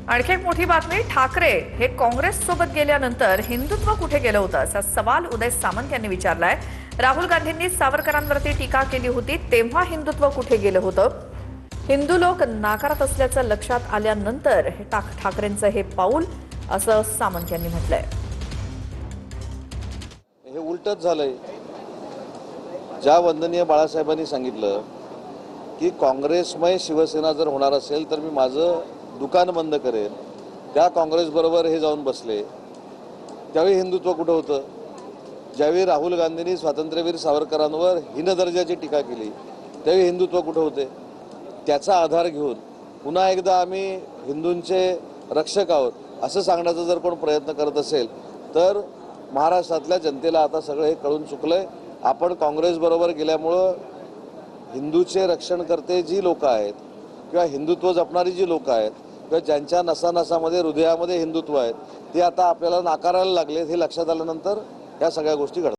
आणखी एक मोठी बातमी, ठाकरे हे काँग्रेस सोबत गेल्यानंतर हिंदुत्व कुठे गेलं होतं असा सवाल उदय सामंत यांनी विचारलाय। राहुल गांधींनी सावरकरांवरती टीका केली होती, तेव्हा हिंदुत्व कुठे गेलं होतं? हिंदू लोक नाकारत असल्याचं लक्षात आल्यानंतर ठाकरेंचं हे पाऊल असं सामंत यांनी म्हटलंय। हे उलटच झालंय। ज्या वंदनीय बाळासाहेबांनी सांगितलं की काँग्रेसमय शिवसेना जर होणार असेल तर मी माझं दुकान बंद करेन, त्या काँग्रेस बरोबर हे जाऊन बसले। त्यावेळी हिंदुत्व कुठं होतं? ज्यावेळी राहुल गांधींनी स्वातंत्र्यवीर सावरकरांवर हीन दर्जाची टीका केली त्यावेळी हिंदुत्व कुठं होते? त्याचा आधार घेऊन पुन्हा एकदा आम्ही हिंदूंचे रक्षक आहोत असं सांगण्याचा जर कोण प्रयत्न करत असेल तर महाराष्ट्रातल्या जनतेला आता सगळं हे कळून चुकलंय। आपण काँग्रेस बरोबर गेल्यामुळं हिंदूचे रक्षण करते जी लोक आहेत किंवा हिंदुत्व जपणारी जी लोक आहेत किंवा ज्यांच्या नसानसामध्ये हृदयामध्ये हिंदुत्व आहेत ते आता आपल्याला नाकारायला लागले, हे लक्षात आल्यानंतर या सगळ्या गोष्टी घडतात।